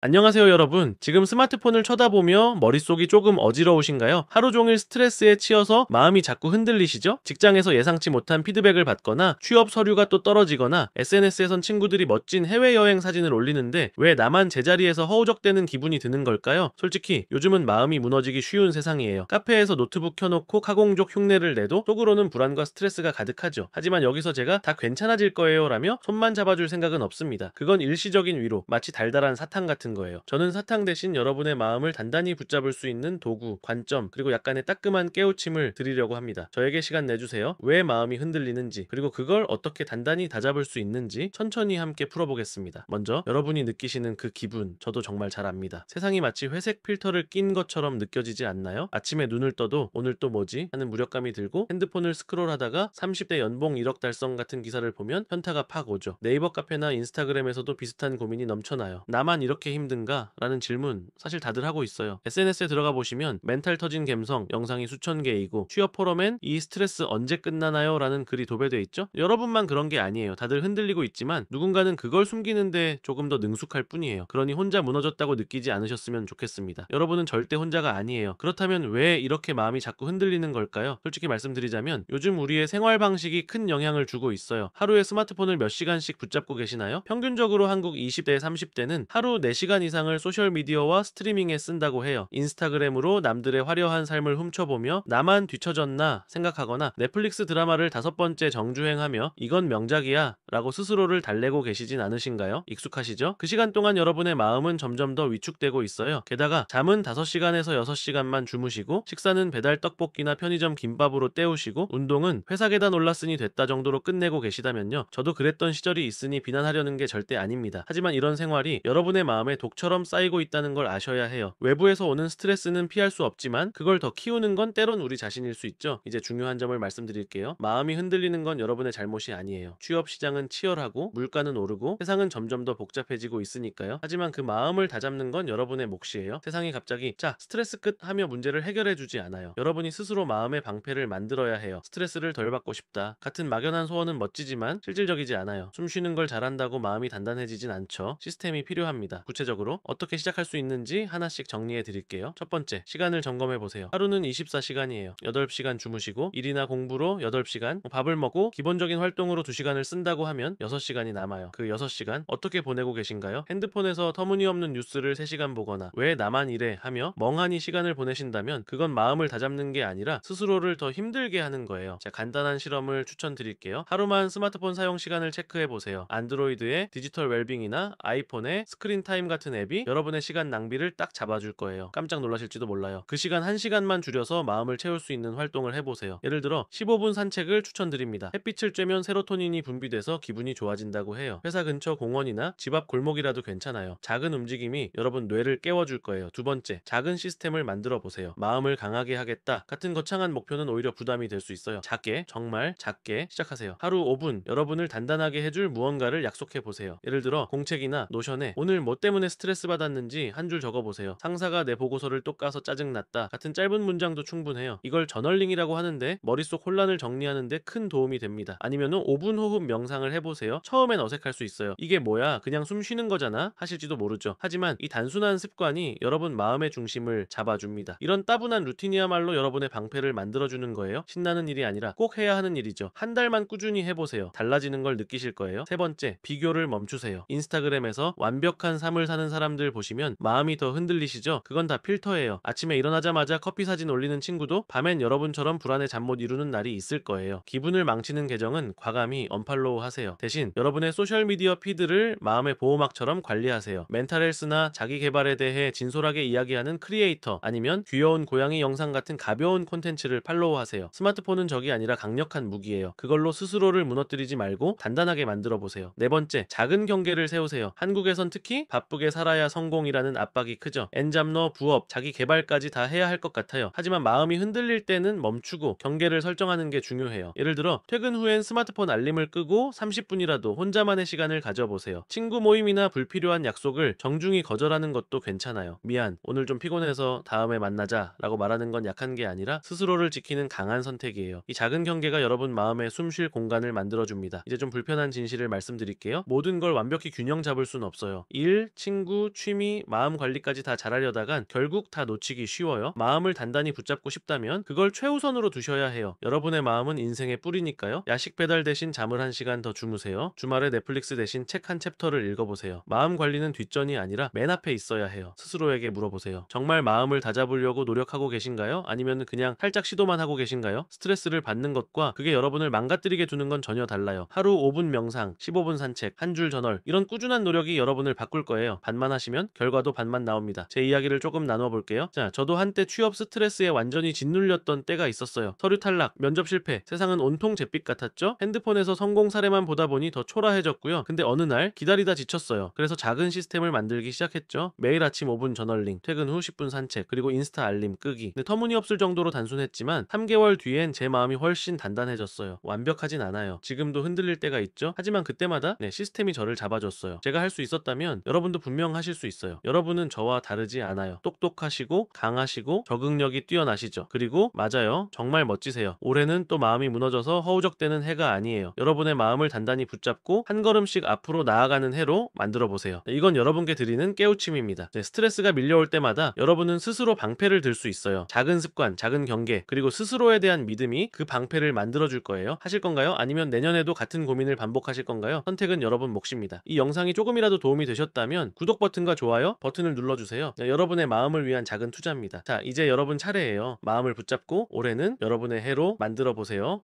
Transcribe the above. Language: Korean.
안녕하세요, 여러분. 지금 스마트폰을 쳐다보며 머릿속이 조금 어지러우신가요? 하루 종일 스트레스에 치여서 마음이 자꾸 흔들리시죠? 직장에서 예상치 못한 피드백을 받거나 취업 서류가 또 떨어지거나 SNS에선 친구들이 멋진 해외여행 사진을 올리는데 왜 나만 제자리에서 허우적대는 기분이 드는 걸까요? 솔직히 요즘은 마음이 무너지기 쉬운 세상이에요. 카페에서 노트북 켜놓고 카공족 흉내를 내도 속으로는 불안과 스트레스가 가득하죠. 하지만 여기서 제가 다 괜찮아질 거예요 라며 손만 잡아줄 생각은 없습니다. 그건 일시적인 위로, 마치 달달한 사탕 같은 거예요. 저는 사탕 대신 여러분의 마음을 단단히 붙잡을 수 있는 도구, 관점, 그리고 약간의 따끔한 깨우침을 드리려고 합니다. 저에게 시간 내주세요. 왜 마음이 흔들리는지, 그리고 그걸 어떻게 단단히 다잡을 수 있는지 천천히 함께 풀어보겠습니다. 먼저 여러분이 느끼시는 그 기분, 저도 정말 잘 압니다. 세상이 마치 회색 필터를 낀 것처럼 느껴지지 않나요? 아침에 눈을 떠도 오늘 또 뭐지? 하는 무력감이 들고 핸드폰을 스크롤하다가 30대 연봉 1억 달성 같은 기사를 보면 현타가 팍 오죠. 네이버 카페나 인스타그램에서도 비슷한 고민이 넘쳐나요. 나만 이렇게 힘든가? 라는 질문 사실 다들 하고 있어요. SNS에 들어가 보시면 멘탈 터진 갬성 영상이 수천 개이고 취업 포럼엔 이 스트레스 언제 끝나나요? 라는 글이 도배돼 있죠. 여러분만 그런 게 아니에요. 다들 흔들리고 있지만 누군가는 그걸 숨기는데 조금 더 능숙할 뿐이에요. 그러니 혼자 무너졌다고 느끼지 않으셨으면 좋겠습니다. 여러분은 절대 혼자가 아니에요. 그렇다면 왜 이렇게 마음이 자꾸 흔들리는 걸까요? 솔직히 말씀드리자면 요즘 우리의 생활 방식이 큰 영향을 주고 있어요. 하루에 스마트폰을 몇 시간씩 붙잡고 계시나요? 평균적으로 한국 20대, 30대는 하루 4시간 이상을 소셜미디어와 스트리밍에 쓴다고 해요. 인스타그램으로 남들의 화려한 삶을 훔쳐보며 나만 뒤처졌나 생각하거나 넷플릭스 드라마를 5번째 정주행하며 이건 명작이야 라고 스스로를 달래고 계시진 않으신가요? 익숙하시죠? 그 시간 동안 여러분의 마음은 점점 더 위축되고 있어요. 게다가 잠은 5시간에서 6시간만 주무시고 식사는 배달 떡볶이나 편의점 김밥으로 때우시고 운동은 회사 계단 올랐으니 됐다 정도로 끝내고 계시다면요. 저도 그랬던 시절이 있으니 비난하려는 게 절대 아닙니다. 하지만 이런 생활이 여러분의 마음에 독처럼 쌓이고 있다는 걸 아셔야 해요. 외부에서 오는 스트레스는 피할 수 없지만 그걸 더 키우는 건 때론 우리 자신일 수 있죠. 이제 중요한 점을 말씀드릴게요. 마음이 흔들리는 건 여러분의 잘못이 아니에요. 취업 시장은 치열하고 물가는 오르고 세상은 점점 더 복잡해지고 있으니까요. 하지만 그 마음을 다잡는 건 여러분의 몫이에요. 세상이 갑자기 자 스트레스 끝 하며 문제를 해결해 주지 않아요. 여러분이 스스로 마음의 방패를 만들어야 해요. 스트레스를 덜 받고 싶다 같은 막연한 소원은 멋지지만 실질적이지 않아요. 숨 쉬는 걸 잘한다고 마음이 단단해지진 않죠. 시스템이 필요합니다. 구체적으로 어떻게 시작할 수 있는지 하나씩 정리해 드릴게요. 첫 번째, 시간을 점검해 보세요. 하루는 24시간이에요. 8시간 주무시고 일이나 공부로 8시간, 밥을 먹고 기본적인 활동으로 2시간을 쓴다고 하면 6시간이 남아요. 그 6시간 어떻게 보내고 계신가요? 핸드폰에서 터무니없는 뉴스를 3시간 보거나 왜 나만 이래 하며 멍하니 시간을 보내신다면 그건 마음을 다잡는 게 아니라 스스로를 더 힘들게 하는 거예요. 자, 간단한 실험을 추천드릴게요. 하루만 스마트폰 사용 시간을 체크해 보세요. 안드로이드의 디지털 웰빙이나 아이폰의 스크린 타임 같은 앱이 여러분의 시간 낭비를 딱 잡아줄 거예요. 깜짝 놀라실지도 몰라요. 그 시간 1시간만 줄여서 마음을 채울 수 있는 활동을 해보세요. 예를 들어 15분 산책을 추천드립니다. 햇빛을 쬐면 세로토닌이 분비돼서 기분이 좋아진다고 해요. 회사 근처 공원이나 집 앞 골목이라도 괜찮아요. 작은 움직임이 여러분 뇌를 깨워줄 거예요. 두 번째, 작은 시스템을 만들어 보세요. 마음을 강하게 하겠다 같은 거창한 목표는 오히려 부담이 될 수 있어요. 작게, 정말 작게 시작하세요. 하루 5분 여러분을 단단하게 해줄 무언가를 약속해 보세요. 예를 들어 공책이나 노션에 오늘 뭐 때문에 스트레스 받았는지 한 줄 적어 보세요. 상사가 내 보고서를 또 까서 짜증났다 같은 짧은 문장도 충분해요. 이걸 저널링이라고 하는데 머릿속 혼란을 정리하는데 큰 도움이 됩니다. 아니면은 5분 호흡 명상을 해보세요. 처음엔 어색할 수 있어요. 이게 뭐야? 그냥 숨 쉬는 거잖아? 하실지도 모르죠. 하지만 이 단순한 습관이 여러분 마음의 중심을 잡아줍니다. 이런 따분한 루틴이야말로 여러분의 방패를 만들어주는 거예요. 신나는 일이 아니라 꼭 해야 하는 일이죠. 한 달만 꾸준히 해보세요. 달라지는 걸 느끼실 거예요. 세 번째, 비교를 멈추세요. 인스타그램에서 완벽한 삶을 사는 사람들 보시면 마음이 더 흔들리시죠? 그건 다 필터예요. 아침에 일어나자마자 커피 사진 올리는 친구도 밤엔 여러분처럼 불안에 잠 못 이루는 날이 있을 거예요. 기분을 망치는 계정은 과감히 언팔로우 하세요. 대신 여러분의 소셜미디어 피드를 마음의 보호막처럼 관리하세요. 멘탈 헬스나 자기 개발에 대해 진솔하게 이야기하는 크리에이터 아니면 귀여운 고양이 영상 같은 가벼운 콘텐츠를 팔로우하세요. 스마트폰은 적이 아니라 강력한 무기예요. 그걸로 스스로를 무너뜨리지 말고 단단하게 만들어 보세요. 네 번째, 작은 경계를 세우세요. 한국에선 특히 바쁘게 살아야 성공이라는 압박이 크죠. 엔잡러, 부업, 자기 개발까지 다 해야 할 것 같아요. 하지만 마음이 흔들릴 때는 멈추고 경계를 설정하는 게 중요해요. 예를 들어 퇴근 후엔 스마트폰 알림을 끄고 30분이라도 혼자만의 시간을 가져보세요. 친구 모임이나 불필요한 약속을 정중히 거절하는 것도 괜찮아요. 미안, 오늘 좀 피곤해서 다음에 만나자 라고 말하는 건 약한 게 아니라 스스로를 지키는 강한 선택이에요. 이 작은 경계가 여러분 마음에 숨 쉴 공간을 만들어줍니다. 이제 좀 불편한 진실을 말씀드릴게요. 모든 걸 완벽히 균형 잡을 순 없어요. 일, 친구, 취미, 마음 관리까지 다 잘하려다간 결국 다 놓치기 쉬워요. 마음을 단단히 붙잡고 싶다면 그걸 최우선으로 두셔야 해요. 여러분의 마음은 인생의 뿌리니까요. 야식 배달 대신 잠을 1시간 더 주무세요. 주말에 넷플릭스 대신 책 한 챕터를 읽어보세요. 마음 관리는 뒷전이 아니라 맨 앞에 있어야 해요. 스스로에게 물어보세요. 정말 마음을 다잡으려고 노력하고 계신가요? 아니면 그냥 살짝 시도만 하고 계신가요? 스트레스를 받는 것과 그게 여러분을 망가뜨리게 두는 건 전혀 달라요. 하루 5분 명상, 15분 산책, 한 줄 저널, 이런 꾸준한 노력이 여러분을 바꿀 거예요. 반만 하시면 결과도 반만 나옵니다. 제 이야기를 조금 나눠볼게요. 자, 저도 한때 취업 스트레스에 완전히 짓눌렸던 때가 있었어요. 서류 탈락, 면접 실패, 세상은 온통 잿빛 같았죠? 핸드폰에서 성공 사례만 보다 보니 더 초라해졌고요. 근데 어느 날 기다리다 지쳤어요. 그래서 작은 시스템을 만들기 시작했죠. 매일 아침 5분 저널링, 퇴근 후 10분 산책, 그리고 인스타 알림 끄기. 근데 터무니없을 정도로 단순했지만 3개월 뒤엔 제 마음이 훨씬 단단해졌어요. 완벽하진 않아요. 지금도 흔들릴 때가 있죠. 하지만 그때마다 시스템이 저를 잡아줬어요. 제가 할 수 있었다면 여러분도 분명 하실 수 있어요. 여러분은 저와 다르지 않아요. 똑똑하시고 강하시고 적응력이 뛰어나시죠. 그리고 맞아요. 정말 멋지세요. 올해는 또 마음이 무너져서 허우적대는 해가 아니에요. 여러분의 마음을 단단히 붙잡고 한 걸음씩 앞으로 나아가는 해로 만들어 보세요. 이건 여러분께 드리는 깨우침입니다. 스트레스가 밀려올 때마다 여러분은 스스로 방패를 들 수 있어요. 작은 습관, 작은 경계, 그리고 스스로에 대한 믿음이 그 방패를 만들어줄 거예요. 하실 건가요? 아니면 내년에도 같은 고민을 반복하실 건가요? 선택은 여러분 몫입니다. 이 영상이 조금이라도 도움이 되셨다면 구독 버튼과 좋아요 버튼을 눌러주세요. 여러분의 마음을 위한 작은 투자입니다. 자, 이제 여러분 차례예요. 마음을 붙잡고 올해는 여러분의 해로 만들어 보세요.